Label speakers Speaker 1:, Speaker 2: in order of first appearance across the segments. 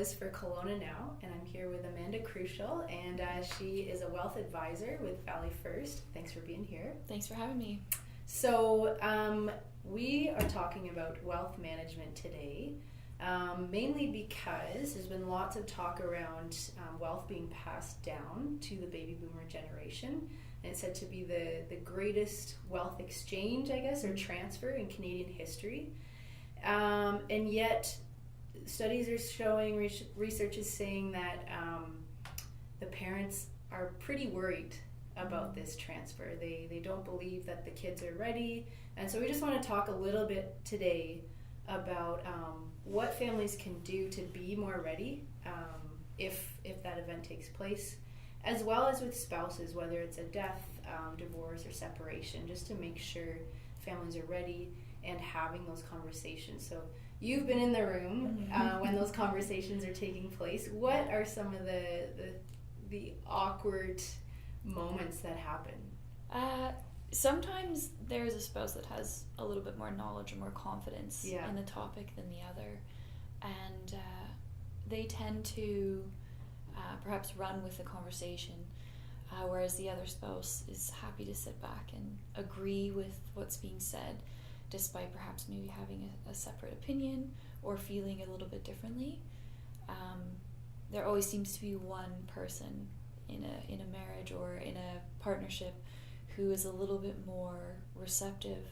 Speaker 1: Liz for KelownaNow, and I'm here with Amanda Krushel, and she is a wealth advisor with Valley First. Thanks for being here.
Speaker 2: Thanks for having me.
Speaker 1: So we are talking about wealth management today, mainly because there's been lots of talk around wealth being passed down to the baby boomer generation, and it's said to be the greatest wealth exchange, I guess, or transfer in Canadian history. And yet studies are showing, research is saying that the parents are pretty worried about this transfer. They don't believe that the kids are ready. And so we just want to talk a little bit today about what families can do to be more ready if that event takes place, as well as with spouses, whether it's a death, divorce, or separation, just to make sure families are ready and having those conversations. So you've been in the room when those conversations are taking place. What are some of the awkward moments that happen?
Speaker 2: Sometimes there's a spouse that has a little bit more knowledge or more confidence in the topic than the other, and they tend to perhaps run with the conversation, whereas the other spouse is happy to sit back and agree with what's being said, despite perhaps maybe having a separate opinion or feeling a little bit differently. There always seems to be one person in a marriage or in a partnership who is a little bit more receptive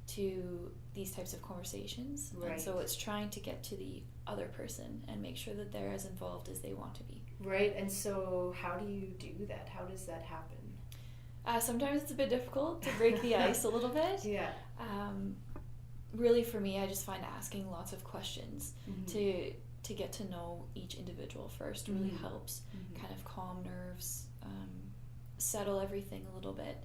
Speaker 2: to these types of conversations.
Speaker 1: Right.
Speaker 2: And so it's trying to get to the other person and make sure that they're as involved as they want to be.
Speaker 1: Right, and so how do you do that? How does that happen?
Speaker 2: Sometimes it's a bit difficult to break the ice a little bit.
Speaker 1: Yeah.
Speaker 2: Really, for me, I just find asking lots of questions to get to know each individual first really helps kind of calm nerves, settle everything a little bit.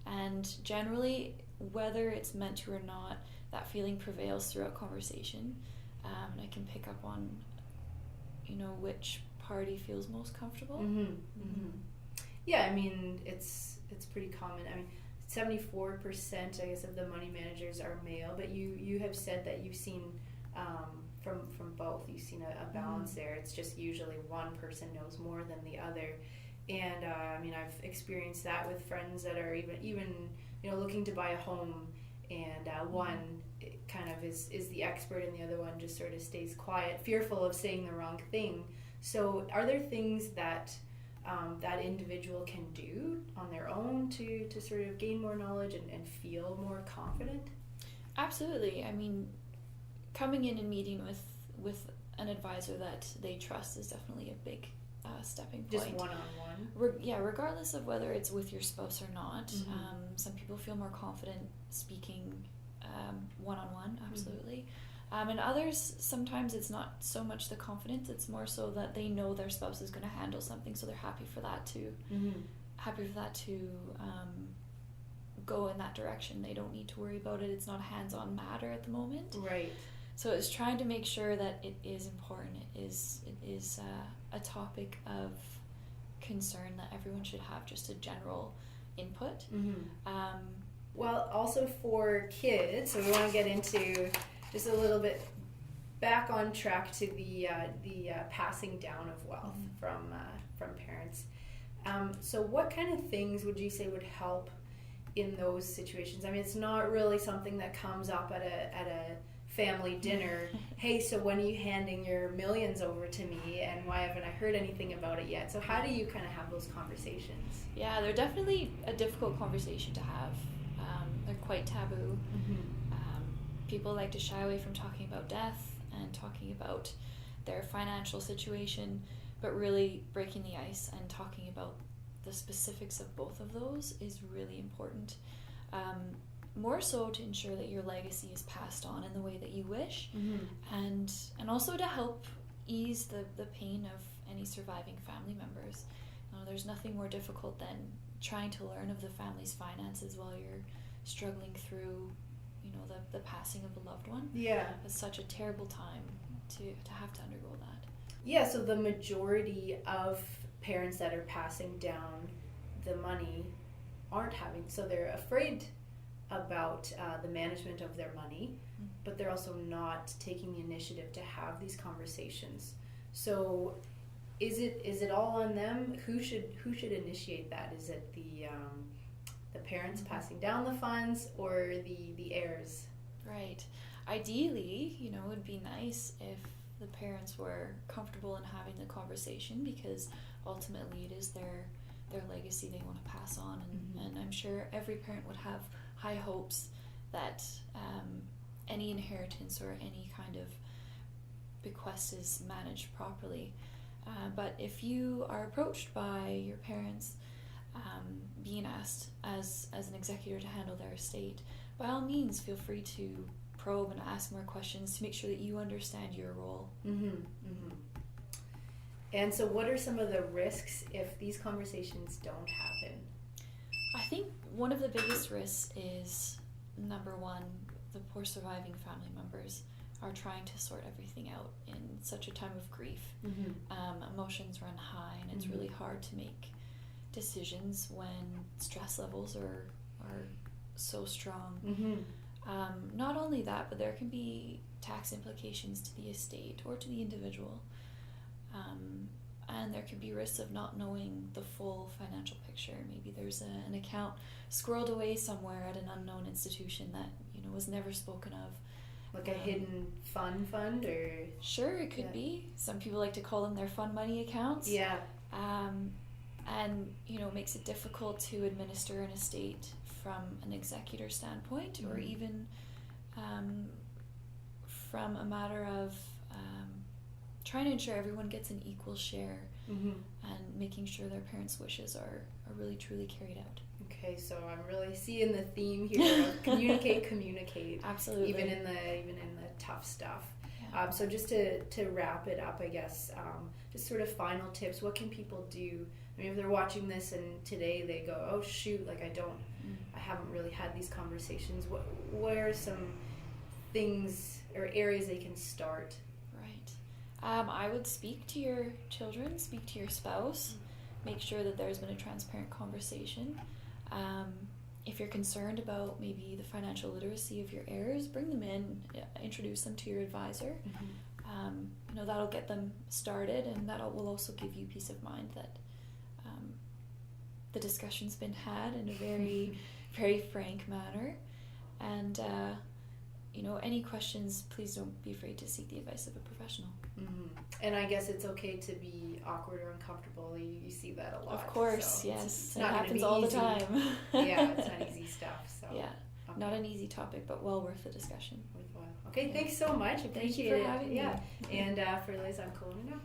Speaker 2: And generally, whether it's meant to or not, that feeling prevails throughout conversation. And I can pick up on, which party feels most comfortable.
Speaker 1: Yeah, I mean, it's pretty common. I mean, 74%, I guess, of the money managers are male, but you have said that you've seen from both. You've seen a balance there. It's just usually one person knows more than the other. And I mean, I've experienced that with friends that are even looking to buy a home, and one kind of is the expert and the other one just sort of stays quiet, fearful of saying the wrong thing. So are there things that that individual can do on their own to sort of gain more knowledge and feel more confident?
Speaker 2: Absolutely. I mean, coming in and meeting with an advisor that they trust is definitely a big stepping point.
Speaker 1: Just one-on-one?
Speaker 2: Regardless of whether it's with your spouse or not. Some people feel more confident speaking one-on-one, absolutely. And others, sometimes it's not so much the confidence, it's more so that they know their spouse is going to handle something, so they're happy for that to go in that direction. They don't need to worry about it. It's not a hands-on matter at the moment.
Speaker 1: Right.
Speaker 2: So it's trying to make sure that it is important. It is a topic of concern that everyone should have just a general input.
Speaker 1: Well, also for kids, so we want to get into just a little bit back on track to the passing down of wealth from parents. So what kind of things would you say would help in those situations? I mean, it's not really something that comes up at a family dinner. Hey, so when are you handing your millions over to me, and why haven't I heard anything about it yet? So how do you kind of have those conversations?
Speaker 2: Yeah, they're definitely a difficult conversation to have. They're quite taboo. People like to shy away from talking about death and talking about their financial situation, but really breaking the ice and talking about the specifics of both of those is really important. More so to ensure that your legacy is passed on in the way that you wish, and also to help ease the pain of any surviving family members. There's nothing more difficult than trying to learn of the family's finances while you're struggling through the passing of a loved one.
Speaker 1: Yeah.
Speaker 2: It's such a terrible time to have to undergo that.
Speaker 1: Yeah, so the majority of parents that are passing down the money aren't having, so they're afraid about the management of their money, but they're also not taking the initiative to have these conversations. So is it all on them? Who should initiate that? Is it the parents passing down the funds, or the heirs?
Speaker 2: Right. Ideally, it would be nice if the parents were comfortable in having the conversation, because ultimately it is their legacy they want to pass on, and I'm sure every parent would have high hopes that any inheritance or any kind of bequest is managed properly. But if you are approached by your parents being asked as an executor to handle their estate, by all means feel free to probe and ask more questions to make sure that you understand your role.
Speaker 1: And so what are some of the risks if these conversations don't happen?
Speaker 2: I think one of the biggest risks is, number one, the poor surviving family members are trying to sort everything out in such a time of grief. Emotions run high, and it's really hard to make decisions when stress levels are so strong. Not only that, but there can be tax implications to the estate or to the individual. And there could be risks of not knowing the full financial picture. Maybe there's an account squirreled away somewhere at an unknown institution that was never spoken of.
Speaker 1: Like a hidden fund, or?
Speaker 2: Sure, it could be. Some people like to call them their fun money accounts.
Speaker 1: Yeah.
Speaker 2: And makes it difficult to administer an estate from an executor standpoint, or even from a matter of trying to ensure everyone gets an equal share, and making sure their parents' wishes are really truly carried out.
Speaker 1: Okay, so I'm really seeing the theme here of communicate.
Speaker 2: Absolutely.
Speaker 1: Even in the tough stuff.
Speaker 2: Yeah.
Speaker 1: So just to wrap it up, I guess, just sort of final tips. What can people do? I mean, if they're watching this and today they go, oh shoot, like I haven't really had these conversations. What are some things or areas they can start?
Speaker 2: I would speak to your children, speak to your spouse, make sure that there's been a transparent conversation. If you're concerned about maybe the financial literacy of your heirs, bring them in, introduce them to your advisor. That'll get them started, and that will also give you peace of mind that the discussion's been had in a very, very frank manner. And any questions, please don't be afraid to seek the advice of a professional.
Speaker 1: And I guess it's okay to be awkward or uncomfortable. You see that a lot.
Speaker 2: Of course,
Speaker 1: so
Speaker 2: yes.
Speaker 1: It's
Speaker 2: it
Speaker 1: not
Speaker 2: happens
Speaker 1: be
Speaker 2: all
Speaker 1: easy.
Speaker 2: the time.
Speaker 1: Yeah, it's not easy stuff. So
Speaker 2: yeah,
Speaker 1: okay.
Speaker 2: Not an easy topic, but well worth the discussion.
Speaker 1: Okay, thanks so much.
Speaker 2: Thank
Speaker 1: Appreciate
Speaker 2: you for
Speaker 1: it.
Speaker 2: having me.
Speaker 1: Yeah, and for Liz, I'm KelownaNow.